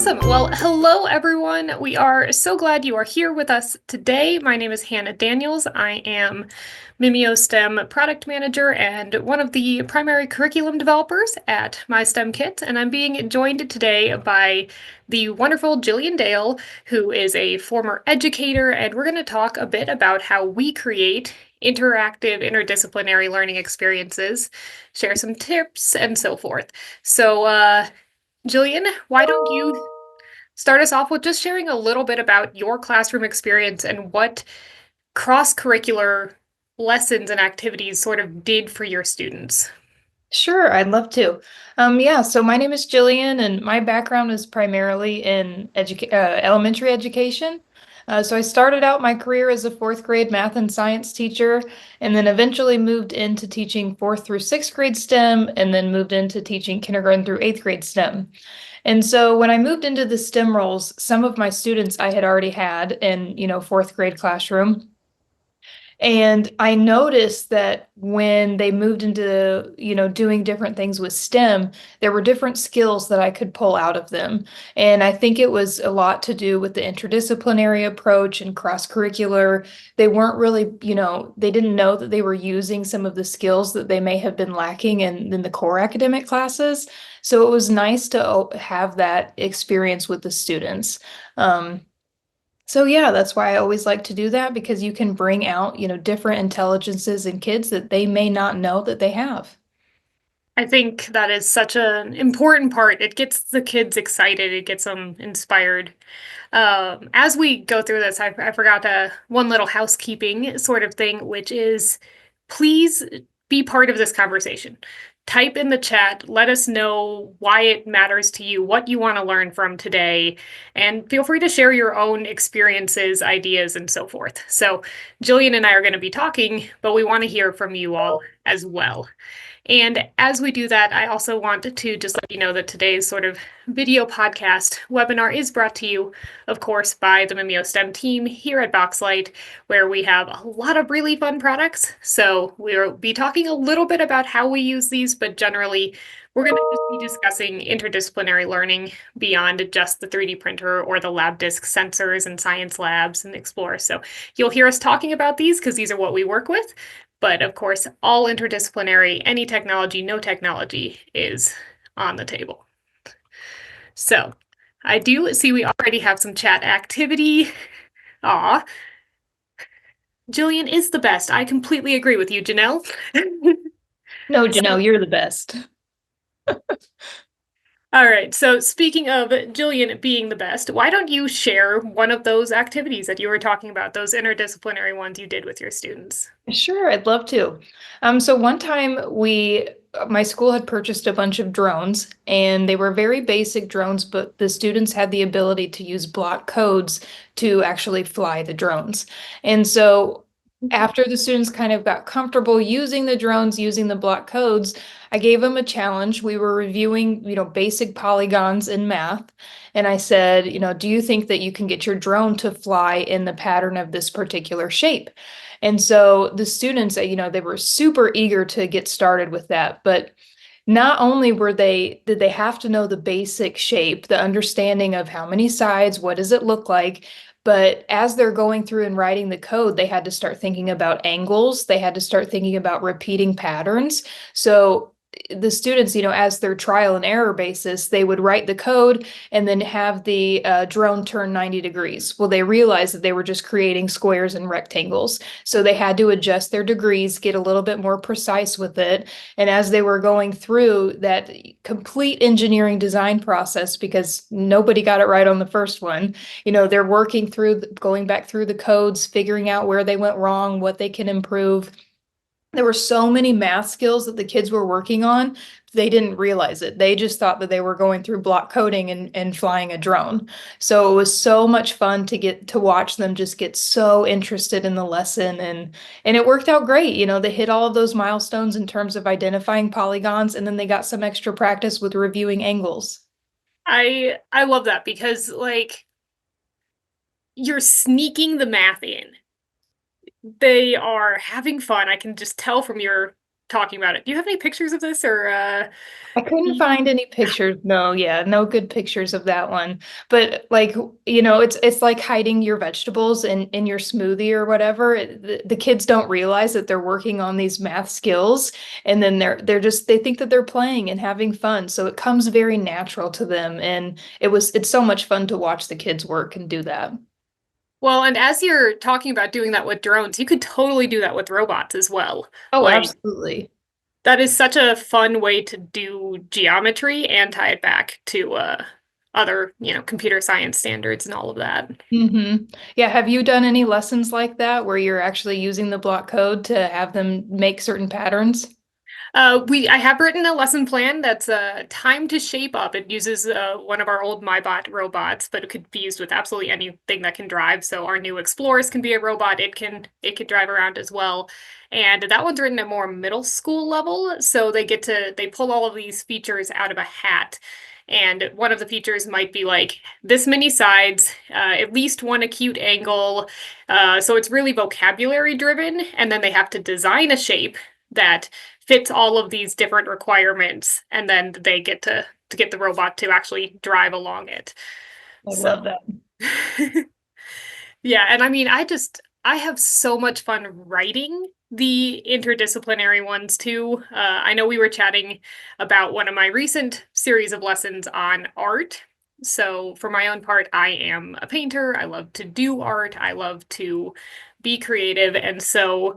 Awesome. Well, hello everyone. We are so glad you are here with us today. My name is Hannah Daniels. I am Mimeo STEM product manager and one of the primary curriculum developers at My STEM Kit. And I'm being joined today by the wonderful Jillian Dale, who is a former educator, and we're going to talk a bit about how we create interactive interdisciplinary learning experiences, share some tips, and so forth. So, Jillian, why don't you start us off with just sharing a little bit about your classroom experience and what cross-curricular lessons and activities sort of did for your students? Sure, I'd love to. So my name is Jillian, and my background is primarily in elementary education. So I started out my career as a fourth grade math and science teacher, and then eventually moved into teaching fourth through sixth grade STEM, and then moved into teaching kindergarten through eighth grade STEM. And so when I moved into the STEM roles, some of my students I had already had in, fourth grade classroom. And I noticed that when they moved into, doing different things with STEM, there were different skills that I could pull out of them. And I think it was a lot to do with the interdisciplinary approach and cross-curricular. They weren't really, they didn't know that they were using some of the skills that they may have been lacking in the core academic classes. So it was nice to have that experience with the students. So yeah, that's why I always like to do that because you can bring out, different intelligences in kids that they may not know that they have. I think that is such an important part. It gets the kids excited, it gets them inspired. As we go through this, I forgot one little housekeeping sort of thing, which is please be part of this conversation. Type in the chat, let us know why it matters to you, what you want to learn from today, and feel free to share your own experiences, ideas, and so forth. So, Jillian and I are going to be talking, but we want to hear from you all as well. And as we do that, I also want to just let you know that today's sort of video podcast webinar is brought to you, of course, by the Mimeo STEM team here at Boxlight, where we have a lot of really fun products. So we'll be talking a little bit about how we use these, but generally, we're going to just be discussing interdisciplinary learning beyond just the 3D printer or the lab disk sensors and science labs and Explore. So you'll hear us talking about these because these are what we work with. But of course, all interdisciplinary, any technology, no technology is on the table. So I do see we already have some chat activity. Aw, Jillian is the best. I completely agree with you, Janelle. No, Janelle, you're the best. All right, so speaking of Jillian being the best, why don't you share one of those activities that you were talking about, those interdisciplinary ones you did with your students? Sure, I'd love to. So one time my school had purchased a bunch of drones, and they were very basic drones, but the students had the ability to use block codes to actually fly the drones. And so after the students kind of got comfortable using the drones, using the block codes, I gave them a challenge. We were reviewing, basic polygons in math. And I said, do you think that you can get your drone to fly in the pattern of this particular shape? And so the students, they were super eager to get started with that. But not only did they have to know the basic shape, the understanding of how many sides, what does it look like, but as they're going through and writing the code, they had to start thinking about angles. They had to start thinking about repeating patterns. So the students, as their trial and error basis, they would write the code and then have the drone turn 90 degrees. Well, they realized that they were just creating squares and rectangles. So they had to adjust their degrees, get a little bit more precise with it. And as they were going through that complete engineering design process, because nobody got it right on the first one, they're working through, going back through the codes, figuring out where they went wrong, what they can improve. There were so many math skills that the kids were working on. They didn't realize it. They just thought that they were going through block coding and flying a drone. So it was so much fun to get to watch them just get so interested in the lesson, and it worked out great. They hit all of those milestones in terms of identifying polygons, and then they got some extra practice with reviewing angles. I love that because like you're sneaking the math in. They are having fun. I can just tell from your talking about it. Do you have any pictures of this or I couldn't find any pictures. No, yeah, no good pictures of that one. But like, it's like hiding your vegetables in your smoothie or whatever. The kids don't realize that they're working on these math skills, and then they think that they're playing and having fun. So it comes very natural to them, and it's so much fun to watch the kids work and do that. well, and as you're talking about doing that with drones, you could totally do that with robots as well. Oh, Like absolutely. that is such a fun way to do geometry and tie it back to other, computer science standards and all of that. Yeah, have you done any lessons like that where you're actually using the block code to have them make certain patterns? I have written a lesson plan that's time to shape up. It uses one of our old MyBot robots, but it could be used with absolutely anything that can drive. So our new Explorers can be a robot. It can drive around as well. And that one's written at more middle school level. So they pull all of these features out of a hat. And one of the features might be like this many sides, at least one acute angle. So it's really vocabulary driven. And then they have to design a shape that fits all of these different requirements, and then they get to get the robot to actually drive along it. I So love that. yeah, and I mean, I have so much fun writing the interdisciplinary ones too. I know we were chatting about one of my recent series of lessons on art. So for my own part, I am a painter. I love to do art. I love to be creative. And so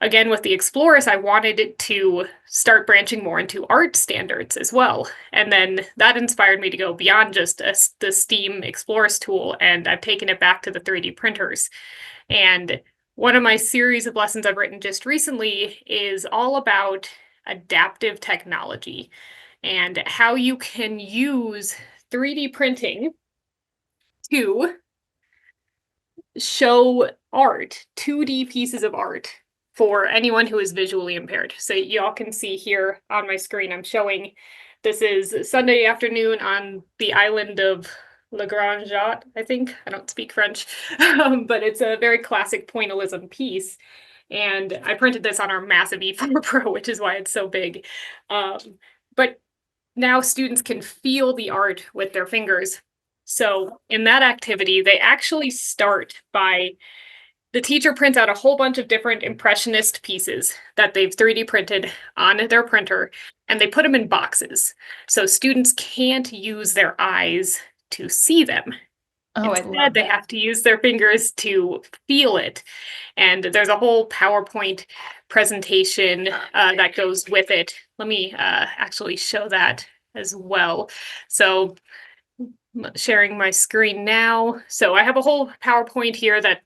again, with the Explorers, I wanted it to start branching more into art standards as well. And then that inspired me to go beyond just the Steam Explorers tool, and I've taken it back to the 3D printers. And one of my series of lessons I've written just recently is all about adaptive technology and how you can use 3D printing to show art, 2D pieces of art for anyone who is visually impaired. So y'all can see here on my screen, I'm showing this is Sunday afternoon on the island of Le Grand Jatte, I think. I don't speak French, but it's a very classic pointillism piece. And I printed this on our massive E4 Pro, which is why it's so big. Um, but now students can feel the art with their fingers. So in that activity, they actually start by the teacher prints out a whole bunch of different impressionist pieces that they've 3D printed on their printer, and they put them in boxes. So students can't use their eyes to see them. Oh, I Instead, love they that. have to use their fingers to feel it. And there's a whole PowerPoint presentation that goes with it. Let me actually show that as well. So sharing my screen now. So I have a whole PowerPoint here that,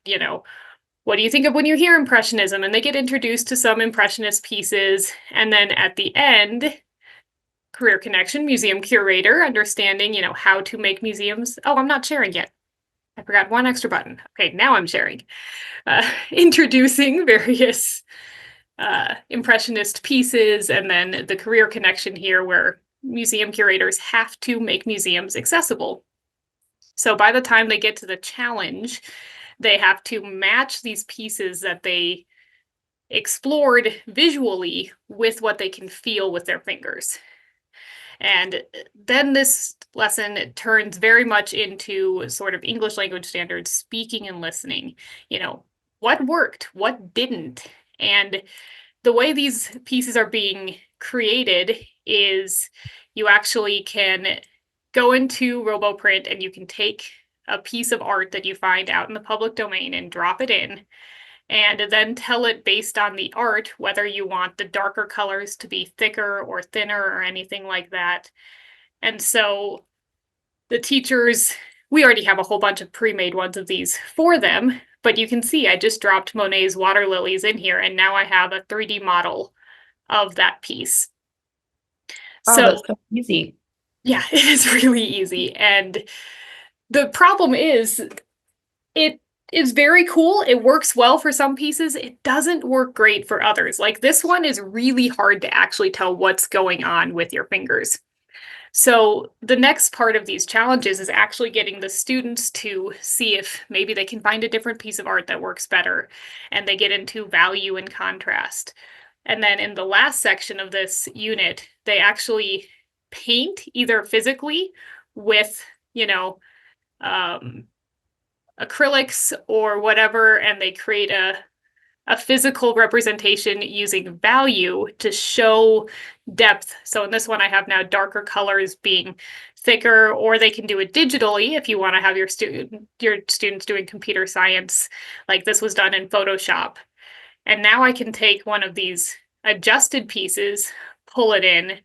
what do you think of when you hear Impressionism? And they get introduced to some Impressionist pieces. And then at the end, career connection, museum curator, understanding, how to make museums. Oh, I'm not sharing yet. I forgot one extra button. Okay, now I'm sharing. Introducing various Impressionist pieces, and then the career connection here where museum curators have to make museums accessible. So by the time they get to the challenge, they have to match these pieces that they explored visually with what they can feel with their fingers. And then this lesson turns very much into sort of English language standards, speaking and listening. What worked, what didn't. And the way these pieces are being created is you actually can go into RoboPrint and you can take a piece of art that you find out in the public domain and drop it in, and then tell it based on the art whether you want the darker colors to be thicker or thinner or anything like that. And so the teachers, we already have a whole bunch of pre-made ones of these for them, but you can see I just dropped Monet's water lilies in here, and now I have a 3D model of that piece. Wow, So that's so easy. yeah, it is really easy. And the problem is it is very cool. It works well for some pieces. It doesn't work great for others. Like this one is really hard to actually tell what's going on with your fingers. So the next part of these challenges is actually getting the students to see if maybe they can find a different piece of art that works better, and they get into value and contrast. And then in the last section of this unit, they actually paint either physically with, you know, um, acrylics or whatever, and they create a physical representation using value to show depth. So in this one, I have now darker colors being thicker, or they can do it digitally if you want to have your students doing computer science, like this was done in Photoshop. And now I can take one of these adjusted pieces, pull it in,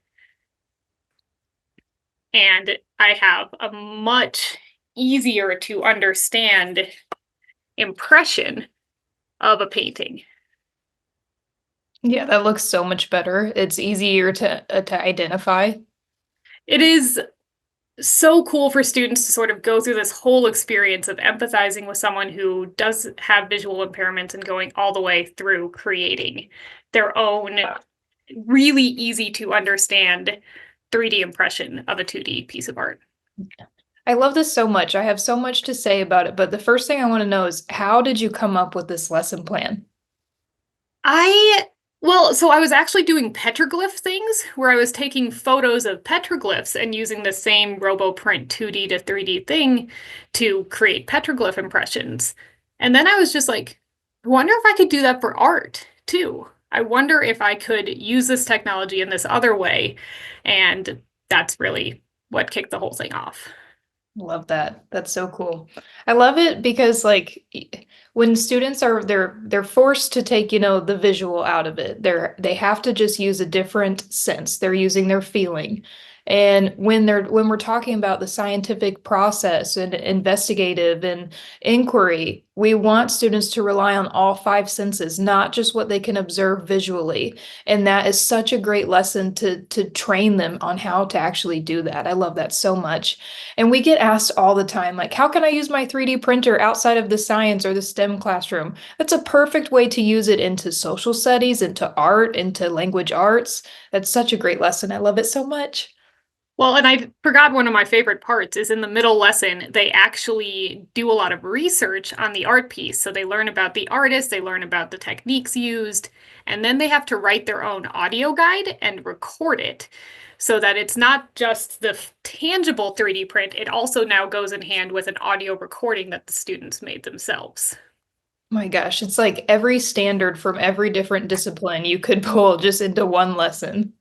and I have a much easier to understand impression of a painting. Yeah, that looks so much better. It's easier to identify. It is so cool for students to sort of go through this whole experience of empathizing with someone who does have visual impairments and going all the way through creating their own really easy to understand 3D impression of a 2D piece of art. I love this so much. I have so much to say about it, but the first thing I want to know is how did you come up with this lesson plan? I well, so I was actually doing petroglyph things where I was taking photos of petroglyphs and using the same RoboPrint 2D to 3D thing to create petroglyph impressions. And then I was just like, I wonder if I could do that for art too. I wonder if I could use this technology in this other way. And that's really what kicked the whole thing off. Love that. That's so cool. I love it because when students are they're forced to take, the visual out of it. They have to just use a different sense. They're using their feeling. And when we're talking about the scientific process and investigative and inquiry, we want students to rely on all five senses, not just what they can observe visually. And that is such a great lesson to train them on how to actually do that. I love that so much. And we get asked all the time, like, how can I use my 3D printer outside of the science or the STEM classroom? That's a perfect way to use it into social studies, into art, into language arts. That's such a great lesson. I love it so much. Well, and I forgot one of my favorite parts is in the middle lesson, they actually do a lot of research on the art piece. So they learn about the artist, they learn about the techniques used, and then they have to write their own audio guide and record it so that it's not just the tangible 3D print, it also now goes in hand with an audio recording that the students made themselves. My gosh, it's like every standard from every different discipline you could pull just into one lesson.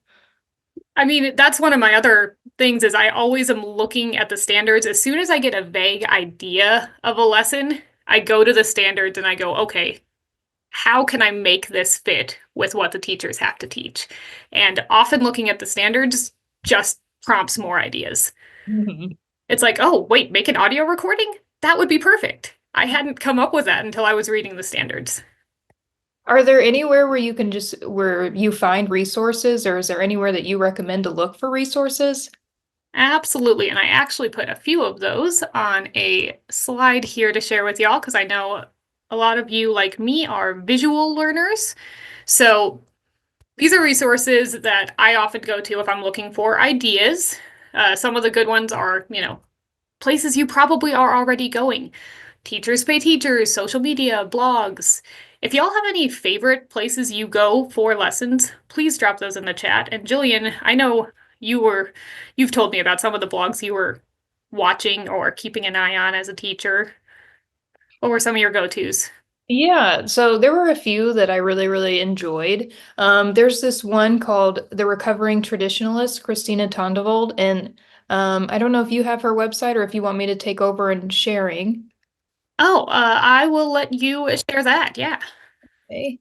I mean, that's one of my other things is I always am looking at the standards. As soon as I get a vague idea of a lesson, I go to the standards and I go, okay, how can I make this fit with what the teachers have to teach? And often looking at the standards just prompts more ideas. Mhm. It's like, oh, wait, make an audio recording? That would be perfect. I hadn't come up with that until I was reading the standards. Are there anywhere where you find resources, or is there anywhere that you recommend to look for resources? Absolutely. And I actually put a few of those on a slide here to share with y'all because I know a lot of you, like me, are visual learners. So these are resources that I often go to if I'm looking for ideas. Some of the good ones are, places you probably are already going. Teachers Pay Teachers, social media, blogs. If y'all have any favorite places you go for lessons, please drop those in the chat. And Jillian, I know you've told me about some of the blogs you were watching or keeping an eye on as a teacher. What were some of your go-tos? Yeah, so there were a few that I really, really enjoyed. There's this one called The Recovering Traditionalist, Christina Tondevald, and I don't know if you have her website or if you want me to take over and sharing. Oh, I will let you share that. Yeah. Okay.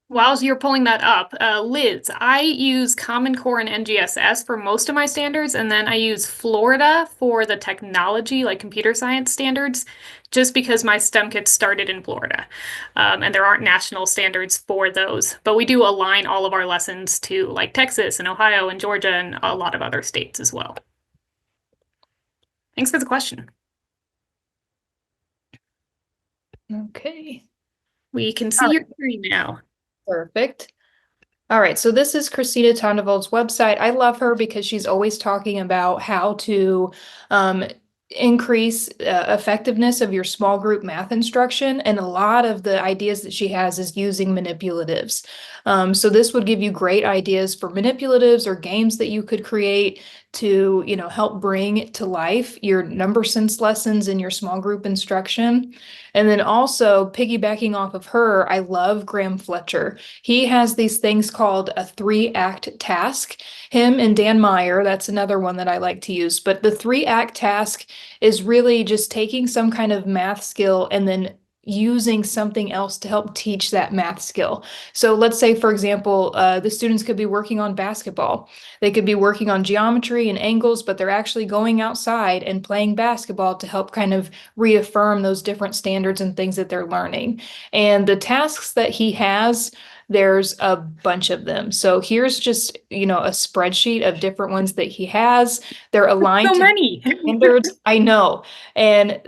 While you're pulling that up, Liz, I use Common Core and NGSS for most of my standards, and then I use Florida for the technology, like computer science standards, just because my STEM kits started in Florida. And there aren't national standards for those, but we do align all of our lessons to like Texas and Ohio and Georgia and a lot of other states as well. Thanks for the question. Okay. We can All see your right. screen now. Perfect. All right, so this is Christina Tondevald's website. I love her because she's always talking about how to increase effectiveness of your small group math instruction. And a lot of the ideas that she has is using manipulatives. So this would give you great ideas for manipulatives or games that you could create to, help bring to life your number sense lessons in your small group instruction. And then also piggybacking off of her, I love Graham Fletcher. He has these things called a 3-act task. Him and Dan Meyer, that's another one that I like to use. But the 3-act task is really just taking some kind of math skill and then using something else to help teach that math skill. So let's say, for example, the students could be working on basketball. They could be working on geometry and angles, but they're actually going outside and playing basketball to help kind of reaffirm those different standards and things that they're learning. And the tasks that he has, there's a bunch of them. So here's just, a spreadsheet of different ones that he has. They're aligned So to many. standards. I know. And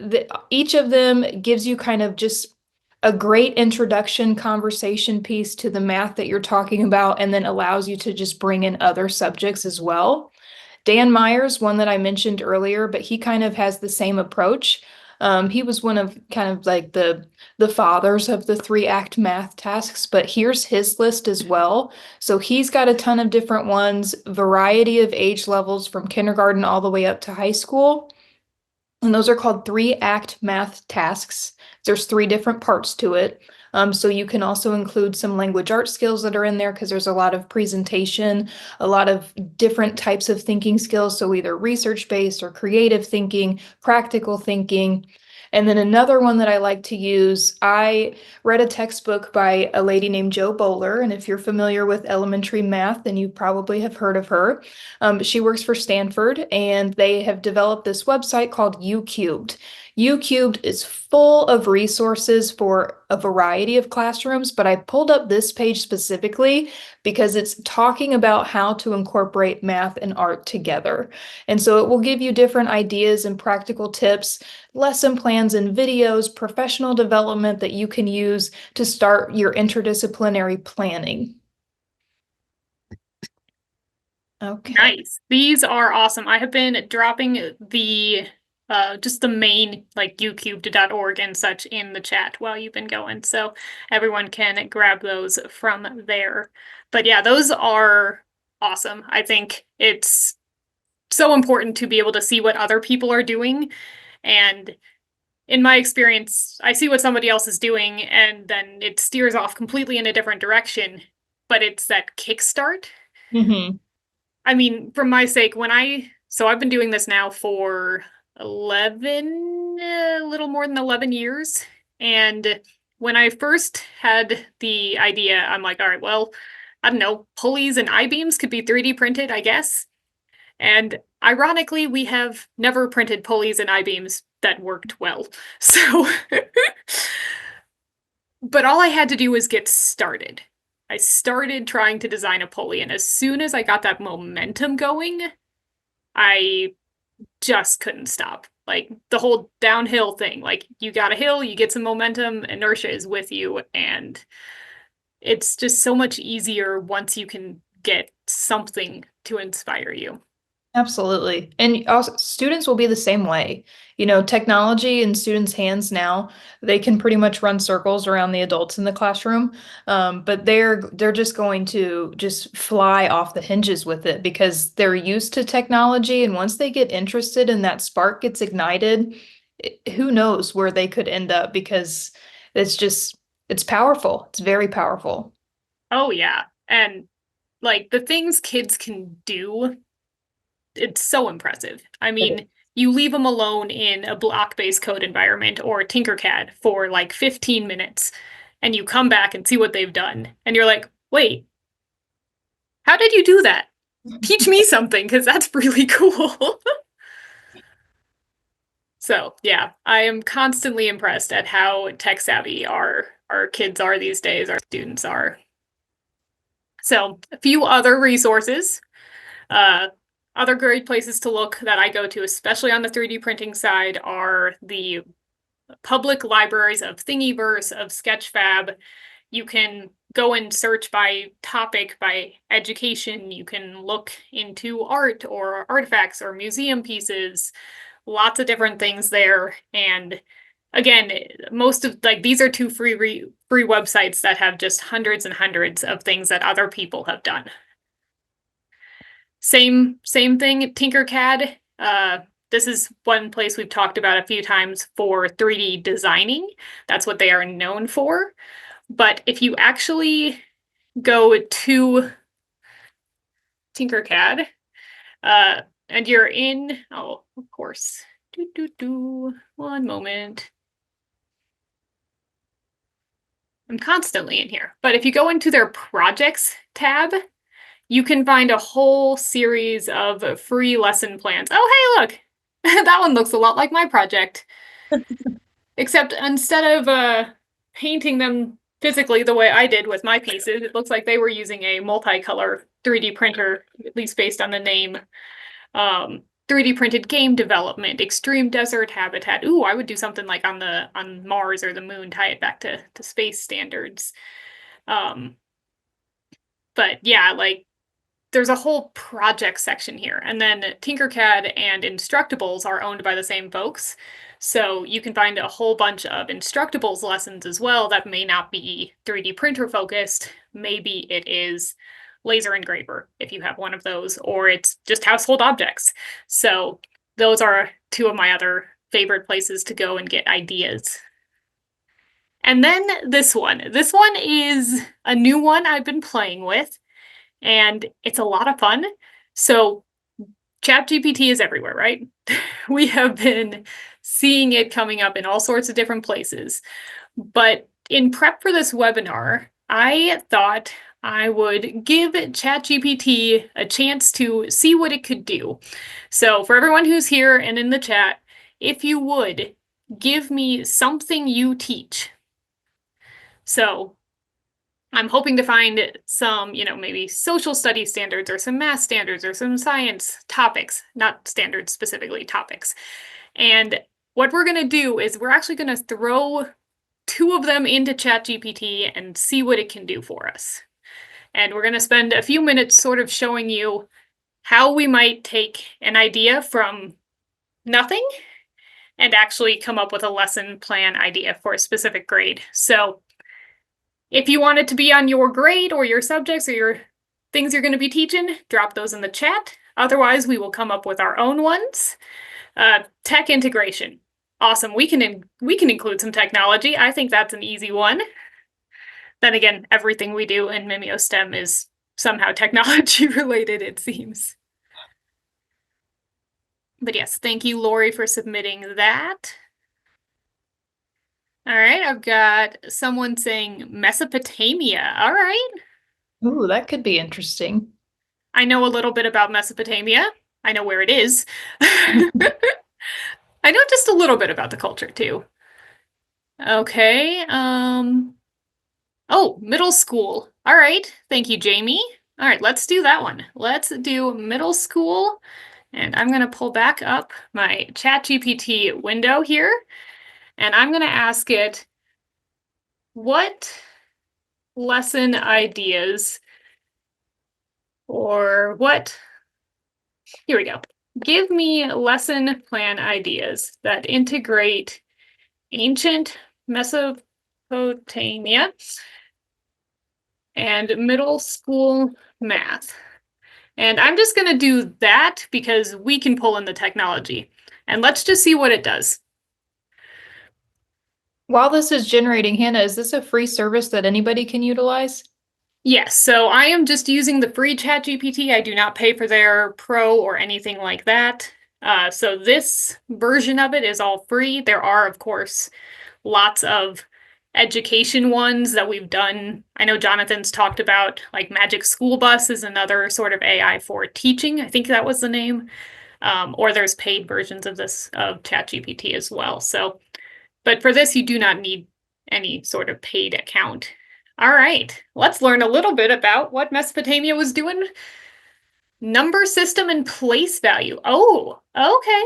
each of them gives you kind of just a great introduction conversation piece to the math that you're talking about, and then allows you to just bring in other subjects as well. Dan Myers, one that I mentioned earlier, but he kind of has the same approach. He was one of kind of like the fathers of the 3-act math tasks, but here's his list as well. So he's got a ton of different ones, variety of age levels from kindergarten all the way up to high school. And those are called 3-act math tasks. There's 3 different parts to it. So you can also include some language art skills that are in there because there's a lot of presentation, a lot of different types of thinking skills. So either research-based or creative thinking, practical thinking. And then another one that I like to use, I read a textbook by a lady named Jo Boaler. And if you're familiar with elementary math, then you probably have heard of her. She works for Stanford, and they have developed this website called U Cubed. U Cubed is full of resources for a variety of classrooms, but I pulled up this page specifically because it's talking about how to incorporate math and art together. And so it will give you different ideas and practical tips, lesson plans and videos, professional development that you can use to start your interdisciplinary planning. Okay. Nice. These are awesome. I have been dropping the just the main like ucubed.org and such in the chat while you've been going. So everyone can grab those from there. But yeah, those are awesome. I think it's so important to be able to see what other people are doing. And in my experience, I see what somebody else is doing and then it steers off completely in a different direction. But it's that kickstart. Mm-hmm. I mean, for my sake, so I've been doing this now for 11, a little more than 11 years. And when I first had the idea, I'm like, all right, well, I don't know, pulleys and I-beams could be 3D printed, I guess. And ironically, we have never printed pulleys and I-beams that worked well. So, but all I had to do was get started. I started trying to design a pulley, and as soon as I got that momentum going, I just couldn't stop. Like the whole downhill thing. Like you got a hill, you get some momentum, inertia is with you, and it's just so much easier once you can get something to inspire you. Absolutely. And also students will be the same way. Technology in students' hands now, they can pretty much run circles around the adults in the classroom. But they're just going to just fly off the hinges with it because they're used to technology. And once they get interested and that spark gets ignited, who knows where they could end up because it's powerful. It's very powerful. Oh yeah. And like the things kids can do, it's so impressive. I mean, you leave them alone in a block-based code environment or Tinkercad for like 15 minutes, and you come back and see what they've done. And you're like, wait, how did you do that? Teach me something, because that's really cool. So yeah, I am constantly impressed at how tech savvy our kids are these days, our students are. So a few other resources. Uh, Other great places to look that I go to, especially on the 3D printing side, are the public libraries of Thingiverse, of Sketchfab. You can go and search by topic, by education. You can look into art or artifacts or museum pieces, lots of different things there. And again, most of like these are two free websites that have just hundreds and hundreds of things that other people have done. Same thing, Tinkercad. This is one place we've talked about a few times for 3D designing. That's what they are known for. But if you actually go to Tinkercad, uh, and you're in, oh, of course, one moment. I'm constantly in here. But if you go into their projects tab, you can find a whole series of free lesson plans. Oh, hey, look, that one looks a lot like my project. Except instead of painting them physically the way I did with my pieces, it looks like they were using a multicolor 3D printer, at least based on the name. 3D printed game development, extreme desert habitat. Ooh, I would do something like on Mars or the moon, tie it back to space standards. Um, but yeah, like there's a whole project section here. And then Tinkercad and Instructables are owned by the same folks. So you can find a whole bunch of Instructables lessons as well that may not be 3D printer focused. Maybe it is laser engraver if you have one of those, or it's just household objects. So those are two of my other favorite places to go and get ideas. And then this one. This one is a new one I've been playing with, and it's a lot of fun. So ChatGPT is everywhere, right? We have been seeing it coming up in all sorts of different places. But in prep for this webinar, I thought I would give ChatGPT a chance to see what it could do. So for everyone who's here and in the chat, if you would give me something you teach. So I'm hoping to find some, maybe social studies standards or some math standards or some science topics, not standards specifically, topics. And what we're going to do is we're actually going to throw two of them into ChatGPT and see what it can do for us. And we're going to spend a few minutes sort of showing you how we might take an idea from nothing and actually come up with a lesson plan idea for a specific grade. So if you want it to be on your grade or your subjects or your things you're going to be teaching, drop those in the chat. Otherwise, we will come up with our own ones. Tech integration. Awesome. We can include some technology. I think that's an easy one. Then again, everything we do in MimioSTEM is somehow technology related, it seems. But yes, thank you, Lori, for submitting that. All right, I've got someone saying Mesopotamia. All right. Ooh, that could be interesting. I know a little bit about Mesopotamia. I know where it is. I know just a little bit about the culture too. Okay. Oh, middle school. All right. Thank you, Jamie. All right, let's do that one. Let's do middle school. And I'm going to pull back up my ChatGPT window here. And I'm going to ask it, what lesson ideas or what? Here we go. Give me lesson plan ideas that integrate ancient Mesopotamia and middle school math. And I'm just going to do that because we can pull in the technology. And let's just see what it does. While this is generating, Hannah, is this a free service that anybody can utilize? Yes, so I am just using the free ChatGPT. I do not pay for their pro or anything like that. So this version of it is all free. There are, of course, lots of education ones that we've done. I know Jonathan's talked about like Magic School Bus is another sort of AI for teaching. I think that was the name. Or there's paid versions of this of ChatGPT as well. So, but for this, you do not need any sort of paid account. All right, let's learn a little bit about what Mesopotamia was doing. Number system and place value. Oh, okay.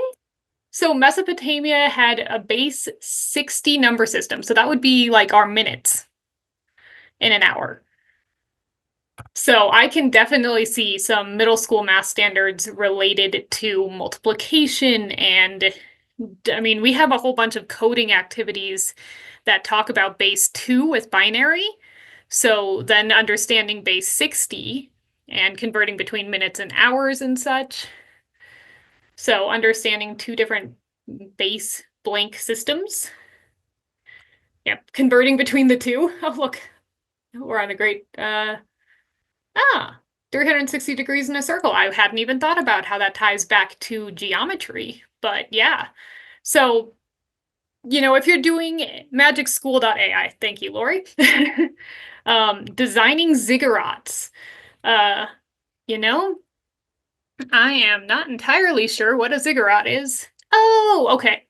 So Mesopotamia had a base 60 number system. So that would be like our minutes in an hour. So I can definitely see some middle school math standards related to multiplication and I mean, we have a whole bunch of coding activities that talk about base 2 with binary. So then understanding base 60 and converting between minutes and hours and such. So understanding two different base blank systems. Yep, converting between the two. Oh, look, we're on a great 360 degrees in a circle. I hadn't even thought about how that ties back to geometry, but yeah. So, if you're doing magicschool.ai, thank you, Lori. Designing ziggurats. Uh, you know, I am not entirely sure what a ziggurat is. Oh, okay.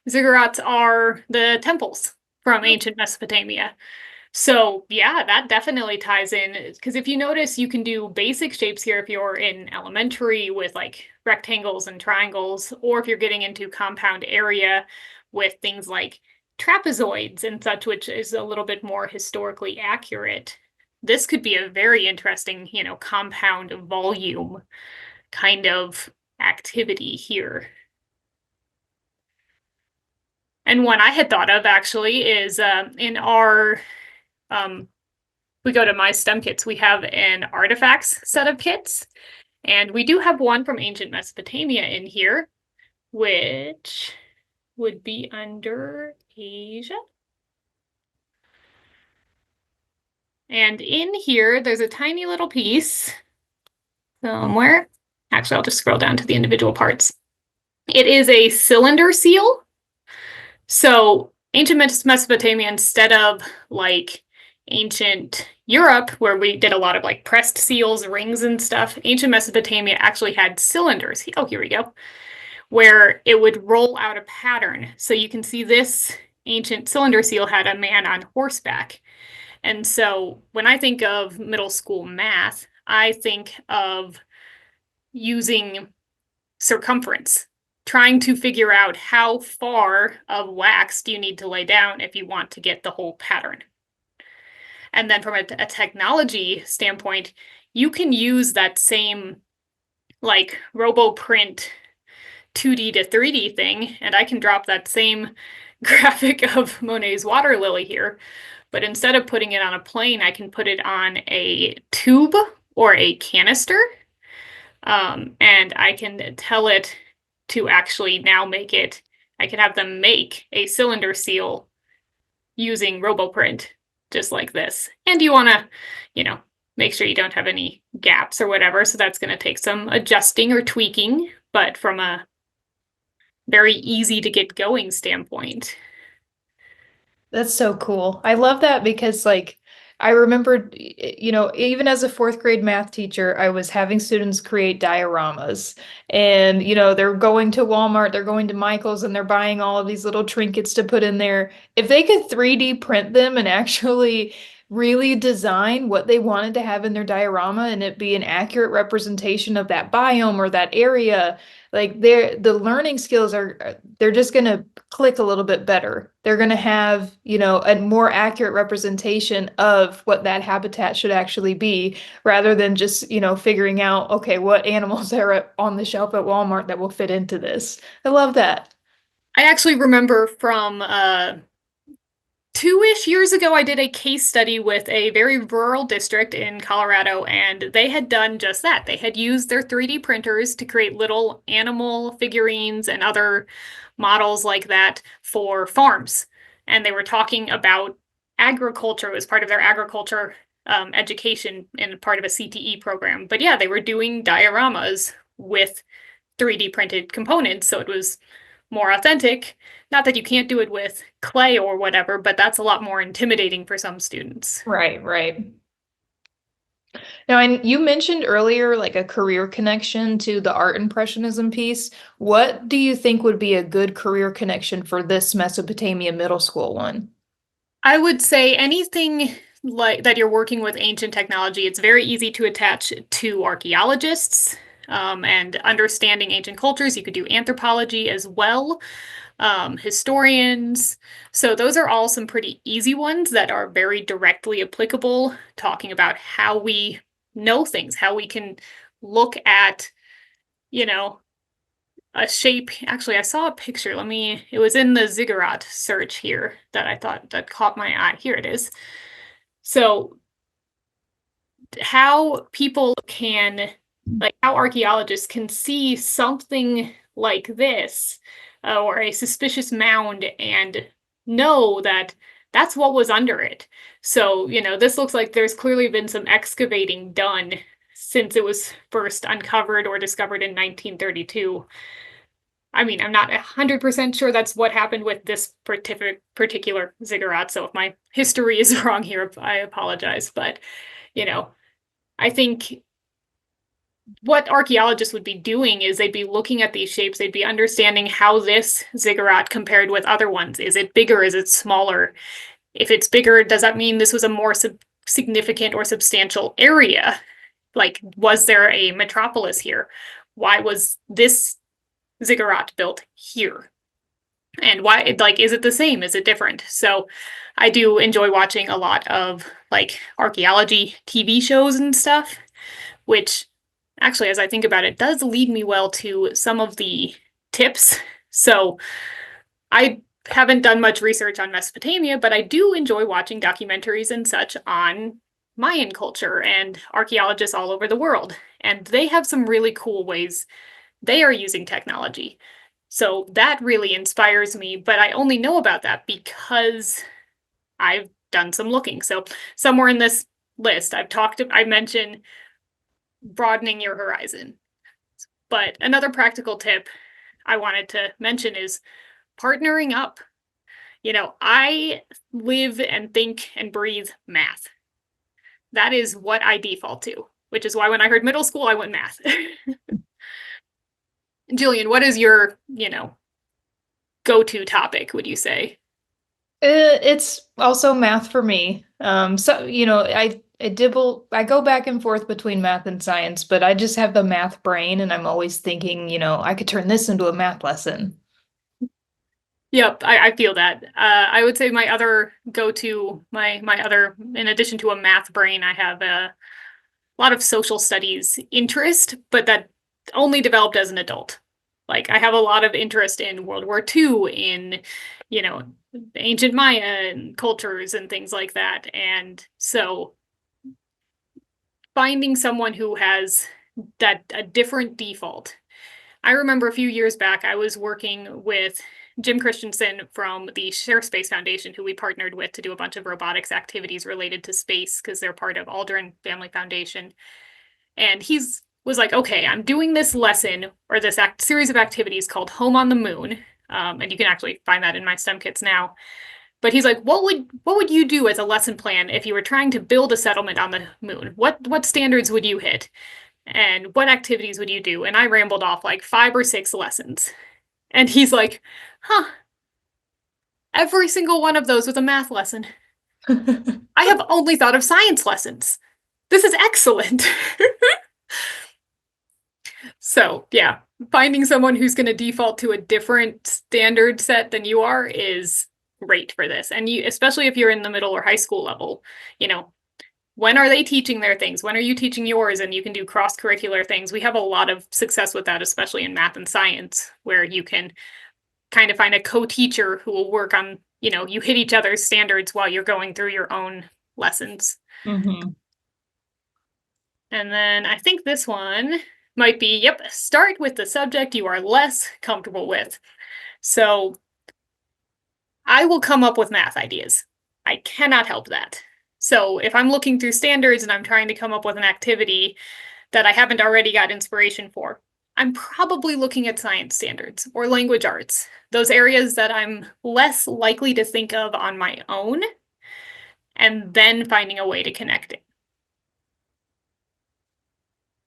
Ziggurats are the temples from ancient Mesopotamia. So yeah, that definitely ties in because if you notice, you can do basic shapes here if you're in elementary with like rectangles and triangles, or if you're getting into compound area with things like trapezoids and such, which is a little bit more historically accurate. This could be a very interesting, compound volume kind of activity here. And one I had thought of actually is in our we go to my STEM kits, we have an artifacts set of kits. And we do have one from ancient Mesopotamia in here, which would be under Asia. And in here, there's a tiny little piece somewhere. Actually, I'll just scroll down to the individual parts. It is a cylinder seal. So ancient Mesopotamia, instead of like ancient Europe, where we did a lot of like pressed seals, rings, and stuff, ancient Mesopotamia actually had cylinders. Oh, here we go, where it would roll out a pattern. So you can see this ancient cylinder seal had a man on horseback. And so when I think of middle school math, I think of using circumference, trying to figure out how far of wax do you need to lay down if you want to get the whole pattern. And then from a technology standpoint, you can use that same like RoboPrint 2D to 3D thing, and I can drop that same graphic of Monet's water lily here. But instead of putting it on a plane, I can put it on a tube or a canister. And I can tell it to actually now I can have them make a cylinder seal using RoboPrint, just like this. And you want to, make sure you don't have any gaps or whatever. So that's going to take some adjusting or tweaking, but from a very easy to get going standpoint. That's so cool. I love that because like I remember, even as a fourth grade math teacher, I was having students create dioramas and, they're going to Walmart, they're going to Michael's and they're buying all of these little trinkets to put in there. If they could 3D print them and actually really design what they wanted to have in their diorama and it be an accurate representation of that biome or that area, like the learning skills they're just going to click a little bit better. They're going to have, a more accurate representation of what that habitat should actually be rather than just, figuring out, okay, what animals are on the shelf at Walmart that will fit into this. I love that. I actually remember from 2-ish years ago, I did a case study with a very rural district in Colorado, and they had done just that. They had used their 3D printers to create little animal figurines and other models like that for farms. And they were talking about agriculture as part of their agriculture education in part of a CTE program. But yeah, they were doing dioramas with 3D printed components, so it was more authentic. Not that you can't do it with clay or whatever, but that's a lot more intimidating for some students. Right, right. Now, and you mentioned earlier like a career connection to the art impressionism piece. What do you think would be a good career connection for this Mesopotamia middle school one? I would say anything like that you're working with ancient technology, it's very easy to attach to archaeologists and understanding ancient cultures. You could do anthropology as well, historians. So those are all some pretty easy ones that are very directly applicable, talking about how we know things, how we can look at, you know, a shape. Actually, I saw a picture. It was in the ziggurat search here that I thought that caught my eye. Here it is. So how people can, like, how archaeologists can see something like this, or a suspicious mound, and know that that's what was under it. So, this looks like there's clearly been some excavating done since it was first uncovered or discovered in 1932. I mean, I'm not 100% sure that's what happened with this particular ziggurat, so if my history is wrong here, I apologize. But, you know, I think what archaeologists would be doing is they'd be looking at these shapes, they'd be understanding how this ziggurat compared with other ones. Is it bigger? Is it smaller? If it's bigger, does that mean this was a more significant or substantial area? Like, was there a metropolis here? Why was this ziggurat built here? And why, like, is it the same? Is it different? So I do enjoy watching a lot of like archaeology TV shows and stuff, which actually, as I think about it, does lead me well to some of the tips. So I haven't done much research on Mesopotamia, but I do enjoy watching documentaries and such on Mayan culture and archaeologists all over the world. And they have some really cool ways they are using technology. So that really inspires me, but I only know about that because I've done some looking. So somewhere in this list, I mentioned broadening your horizon. But another practical tip I wanted to mention is partnering up. I live and think and breathe math. That is what I default to, which is why when I heard middle school, I went math. Jillian, what is your, go-to topic, would you say? It's also math for me. So I go back and forth between math and science, but I just have the math brain, and I'm always thinking, I could turn this into a math lesson. Yep, I feel that. I would say my other go-to, my other, in addition to a math brain, I have a lot of social studies interest, but that only developed as an adult. Like, I have a lot of interest in World War II, in, you know, ancient Maya and cultures and things like that. And so finding someone who has a different default. I remember a few years back, I was working with Jim Christensen from the Share Space Foundation, who we partnered with to do a bunch of robotics activities related to space because they're part of Aldrin Family Foundation. And he's was like, okay, I'm doing this lesson or this series of activities called Home on the Moon. And you can actually find that in my STEM kits now. But he's like, what would you do as a lesson plan if you were trying to build a settlement on the moon? What standards would you hit? And what activities would you do? And I rambled off like 5 or 6 lessons. And he's like, huh, every single one of those was a math lesson. I have only thought of science lessons. This is excellent. So, yeah, finding someone who's going to default to a different standard set than you are is great for this. And you, especially if you're in the middle or high school level, when are they teaching their things? When are you teaching yours? And you can do cross-curricular things. We have a lot of success with that, especially in math and science, where you can kind of find a co-teacher who will work on, you hit each other's standards while you're going through your own lessons. Mm-hmm. And then I think this one might be, yep, start with the subject you are less comfortable with. So I will come up with math ideas. I cannot help that. So if I'm looking through standards and I'm trying to come up with an activity that I haven't already got inspiration for, I'm probably looking at science standards or language arts, those areas that I'm less likely to think of on my own, and then finding a way to connect it.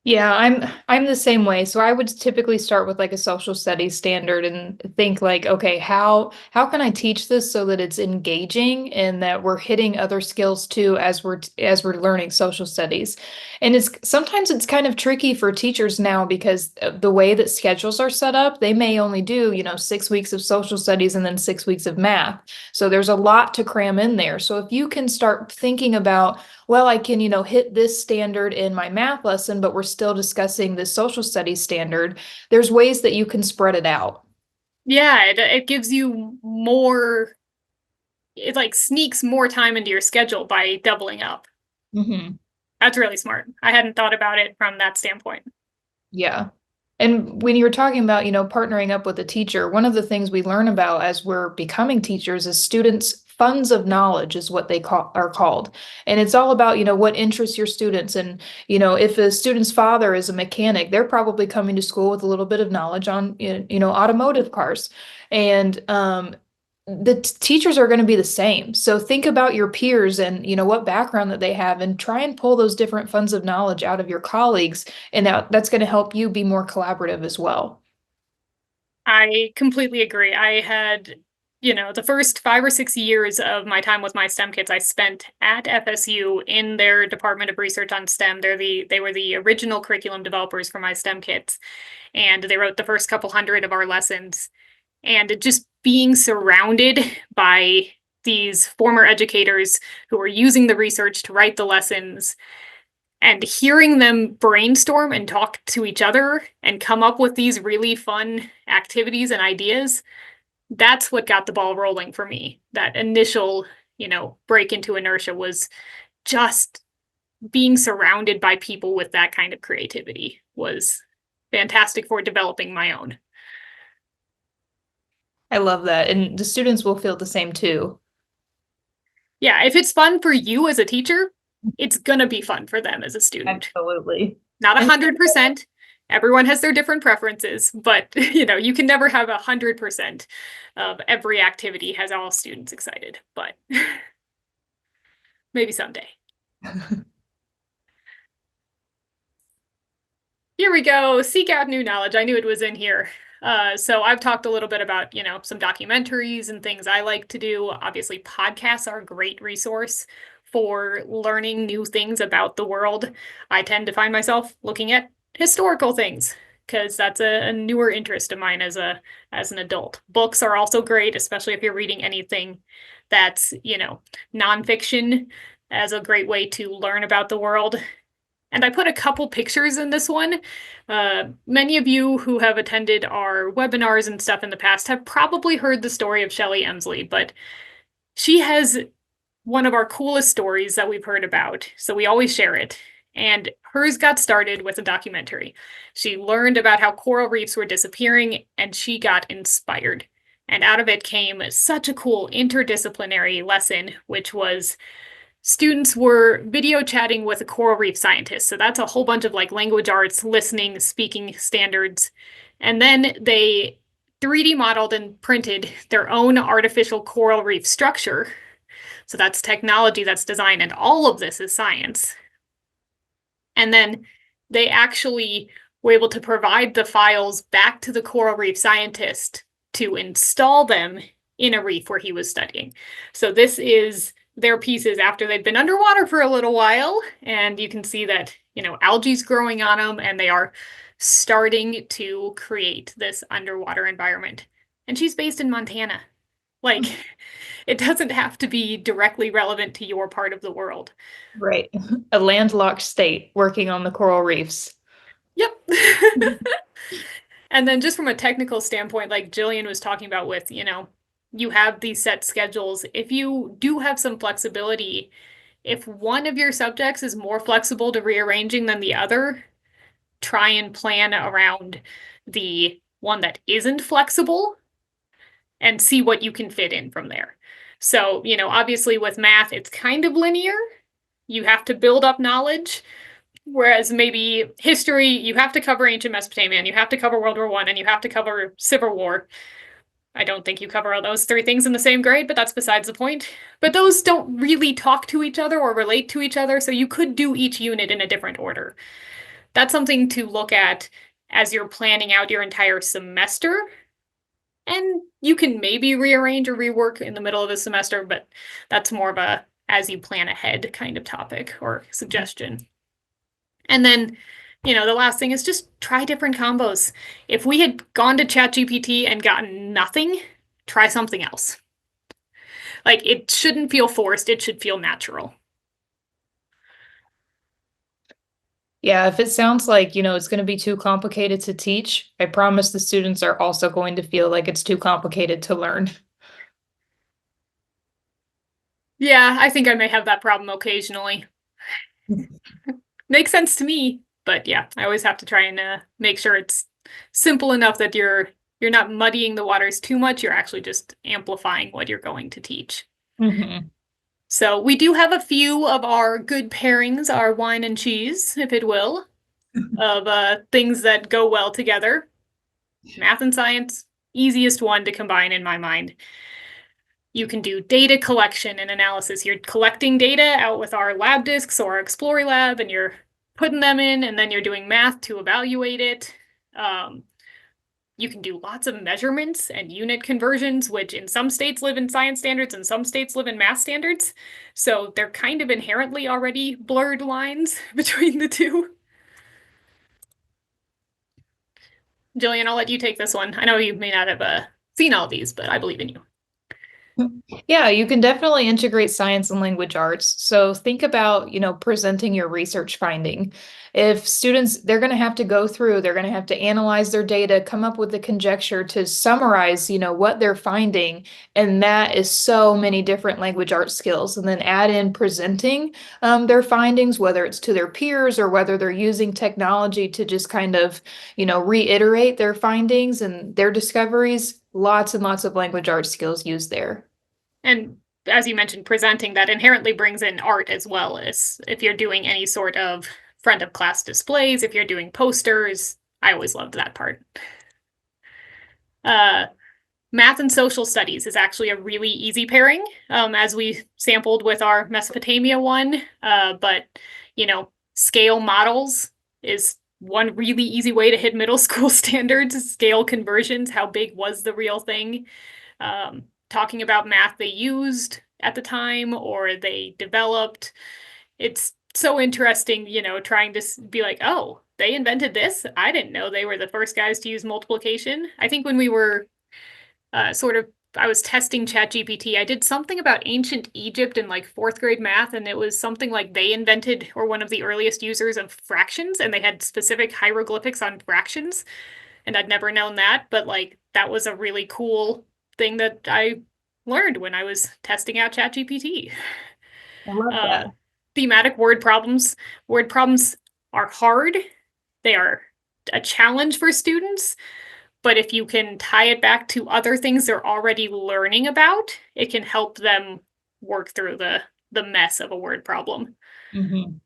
Yeah, I'm the same way. So I would typically start with like a social studies standard and think like, okay, how can I teach this so that it's engaging and that we're hitting other skills too as we're learning social studies. And sometimes it's kind of tricky for teachers now because the way that schedules are set up, they may only do, 6 weeks of social studies and then 6 weeks of math. So there's a lot to cram in there. So if you can start thinking about well, I can, hit this standard in my math lesson, but we're still discussing this social studies standard. There's ways that you can spread it out. Yeah, it gives you more, it like sneaks more time into your schedule by doubling up. Hmm. That's really smart. I hadn't thought about it from that standpoint. Yeah. And when you're talking about, partnering up with a teacher, one of the things we learn about as we're becoming teachers is students' funds of knowledge is what they are called. And it's all about, what interests your students. And, if a student's father is a mechanic, they're probably coming to school with a little bit of knowledge on, automotive cars. And the teachers are going to be the same. So think about your peers and what background that they have and try and pull those different funds of knowledge out of your colleagues, and that's going to help you be more collaborative as well. I completely agree. I had, the first 5 or 6 years of my time with my STEM kids, I spent at FSU in their Department of Research on STEM. They were the original curriculum developers for my STEM kids, and they wrote the first couple hundred of our lessons. And just being surrounded by these former educators who were using the research to write the lessons and hearing them brainstorm and talk to each other and come up with these really fun activities and ideas, that's what got the ball rolling for me. That initial, break into inertia was just being surrounded by people with that kind of creativity was fantastic for developing my own. I love that. And the students will feel the same too. Yeah, if it's fun for you as a teacher, it's gonna be fun for them as a student. Absolutely. Not And 100%. Everyone has their different preferences, but you can never have 100% of every activity has all students excited, but maybe someday. Here we go. Seek out new knowledge. I knew it was in here. So I've talked a little bit about, some documentaries and things I like to do. Obviously, podcasts are a great resource for learning new things about the world. I tend to find myself looking at historical things because that's a newer interest of mine as an adult. Books are also great, especially if you're reading anything that's, nonfiction as a great way to learn about the world. And I put a couple pictures in this one. Many of you who have attended our webinars and stuff in the past have probably heard the story of Shelley Emsley, but she has one of our coolest stories that we've heard about. So we always share it. And hers got started with a documentary. She learned about how coral reefs were disappearing and she got inspired. And out of it came such a cool interdisciplinary lesson, which was students were video chatting with a coral reef scientist. So that's a whole bunch of like language arts, listening, speaking standards. And then they 3D modeled and printed their own artificial coral reef structure. So that's technology, that's design, and all of this is science. And then they actually were able to provide the files back to the coral reef scientist to install them in a reef where he was studying. So this is their pieces after they've been underwater for a little while. And you can see that, algae's growing on them and they are starting to create this underwater environment. And she's based in Montana. Like, it doesn't have to be directly relevant to your part of the world. right. A landlocked state working on the coral reefs. Yep. And then just from a technical standpoint, like Jillian was talking about with, you have these set schedules. If you do have some flexibility, if one of your subjects is more flexible to rearranging than the other, try and plan around the one that isn't flexible and see what you can fit in from there. So, obviously with math, it's kind of linear. You have to build up knowledge. Whereas maybe history, you have to cover ancient Mesopotamia, and you have to cover World War I, and you have to cover Civil War. I don't think you cover all those three things in the same grade, but that's besides the point. But those don't really talk to each other or relate to each other, so you could do each unit in a different order. That's something to look at as you're planning out your entire semester. And you can maybe rearrange or rework in the middle of the semester, but that's more of a as you plan ahead kind of topic or suggestion. And then, the last thing is just try different combos. If we had gone to ChatGPT and gotten nothing, try something else. Like it shouldn't feel forced, it should feel natural. Yeah, if it sounds like, it's going to be too complicated to teach, I promise the students are also going to feel like it's too complicated to learn. Yeah, I think I may have that problem occasionally. Makes sense to me, but yeah, I always have to try and make sure it's simple enough that you're not muddying the waters too much. You're actually just amplifying what you're going to teach. Hmm. So we do have a few of our good pairings, our wine and cheese, if it will, of things that go well together. Math and science, easiest one to combine in my mind. You can do data collection and analysis. You're collecting data out with our lab disks or our Explore lab, and you're putting them in, and then you're doing math to evaluate it. Um, you can do lots of measurements and unit conversions, which in some states live in science standards and some states live in math standards. So they're kind of inherently already blurred lines between the two. Jillian, I'll let you take this one. I know you may not have seen all these, but I believe in you. Yeah, you can definitely integrate science and language arts. So think about, presenting your research finding. If students, they're going to have to go through, they're going to have to analyze their data, come up with a conjecture to summarize, what they're finding. And that is so many different language arts skills. And then add in presenting their findings, whether it's to their peers or whether they're using technology to just kind of, reiterate their findings and their discoveries. Lots and lots of language arts skills used there. And as you mentioned, presenting that inherently brings in art as well as if you're doing any sort of front of class displays, if you're doing posters. I always loved that part. Uh, Math and social studies is actually a really easy pairing, as we sampled with our Mesopotamia one. But, scale models is one really easy way to hit middle school standards. Scale conversions, how big was the real thing? Talking about math they used at the time or they developed. It's so interesting, trying to be like, oh, they invented this. I didn't know they were the first guys to use multiplication. I think when we were sort of I was testing ChatGPT. I did something about ancient Egypt in like fourth grade math, and it was something like they invented or one of the earliest users of fractions, and they had specific hieroglyphics on fractions. And I'd never known that, but like that was a really cool thing that I learned when I was testing out ChatGPT. I love Uh, that. Thematic word problems. Word problems are hard. They are a challenge for students, but if you can tie it back to other things they're already learning about, it can help them work through the mess of a word problem. Mhm.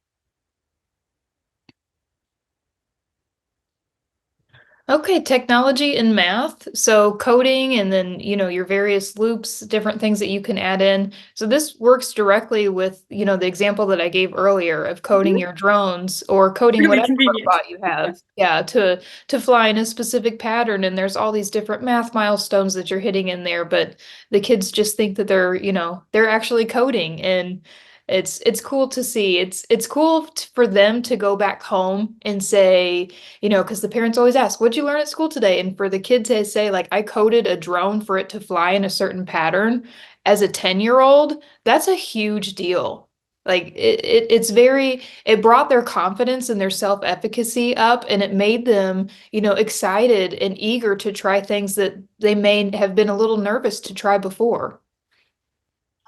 Okay, technology and math. So coding and then, your various loops, different things that you can add in. So this works directly with, the example that I gave earlier of coding Mhm. your drones or coding Really whatever convenient. robot you have. Yeah, to fly in a specific pattern. And there's all these different math milestones that you're hitting in there, but the kids just think that they're actually coding and it's cool to see. It's cool for them to go back home and say, because the parents always ask, what'd you learn at school today? And for the kid to say, like, I coded a drone for it to fly in a certain pattern as a 10-year-old, that's a huge deal. Like it brought their confidence and their self-efficacy up and it made them, excited and eager to try things that they may have been a little nervous to try before.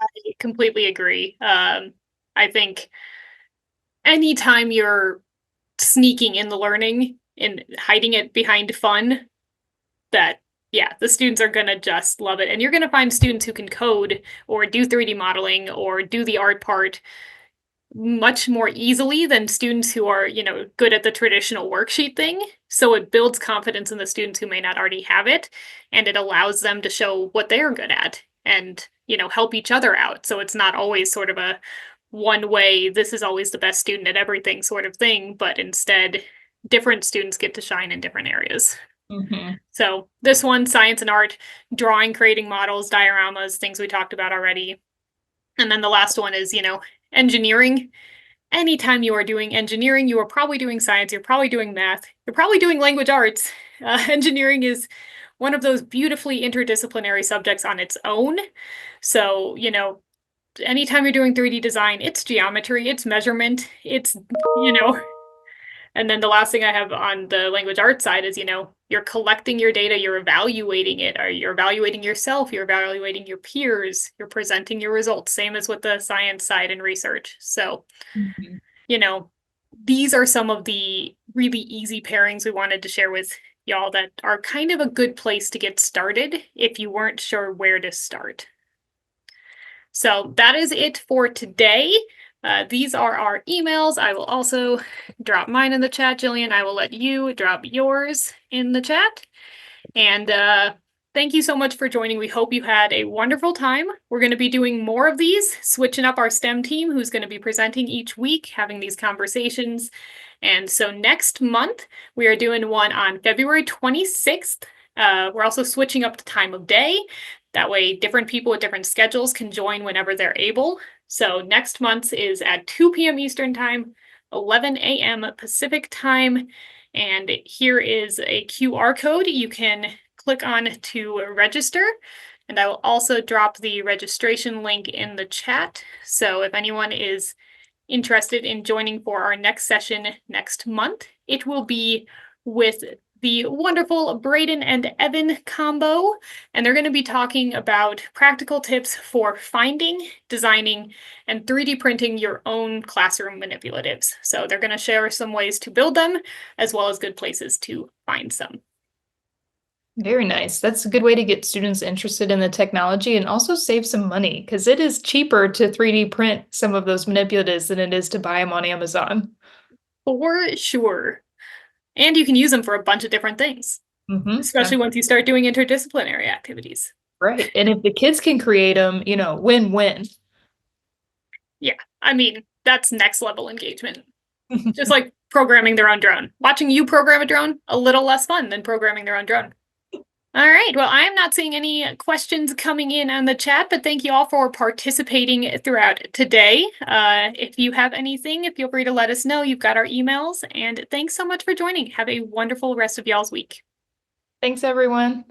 I completely agree. I think anytime you're sneaking in the learning and hiding it behind fun, that yeah, the students are gonna just love it. And you're gonna find students who can code or do 3D modeling or do the art part much more easily than students who are, good at the traditional worksheet thing. So it builds confidence in the students who may not already have it, and it allows them to show what they're good at and, help each other out. So it's not always sort of a one way, this is always the best student at everything sort of thing, but instead, different students get to shine in different areas. Hmm. So this one, science and art, drawing, creating models, dioramas, things we talked about already. And then the last one is, engineering. Anytime you are doing engineering, you are probably doing science, you're probably doing math, you're probably doing language arts. Engineering is one of those beautifully interdisciplinary subjects on its own. So, anytime you're doing 3D design, it's geometry, it's measurement, it's, you know, And then the last thing I have on the language arts side is, you're collecting your data, you're evaluating it, or you're evaluating yourself, you're evaluating your peers, you're presenting your results, same as with the science side and research. So, Mhm. you know, these are some of the really easy pairings we wanted to share with y'all that are kind of a good place to get started if you weren't sure where to start. So that is it for today. These are our emails. I will also drop mine in the chat, Jillian. I will let you drop yours in the chat. And thank you so much for joining. We hope you had a wonderful time. We're going to be doing more of these, switching up our STEM team who's going to be presenting each week, having these conversations. And so next month, we are doing one on February 26th. We're also switching up the time of day. That way, different people with different schedules can join whenever they're able. So next month's is at 2 p.m. Eastern Time, 11 a.m. Pacific Time. And here is a QR code you can click on to register. And I will also drop the registration link in the chat. So if anyone is interested in joining for our next session next month, it will be with the wonderful Braden and Evan combo, and they're going to be talking about practical tips for finding, designing, and 3D printing your own classroom manipulatives. So they're going to share some ways to build them, as well as good places to find some. Very nice. That's a good way to get students interested in the technology and also save some money because it is cheaper to 3D print some of those manipulatives than it is to buy them on Amazon. For sure. And you can use them for a bunch of different things, Mm-hmm. especially once you start doing interdisciplinary activities. Right. And if the kids can create them, win-win. Yeah, I mean, that's next level engagement. Just like programming their own drone. Watching you program a drone, a little less fun than programming their own drone. All right, well, I am not seeing any questions coming in on the chat, but thank you all for participating throughout today. If you have anything, feel free to let us know. You've got our emails, and thanks so much for joining. Have a wonderful rest of y'all's week. Thanks, everyone.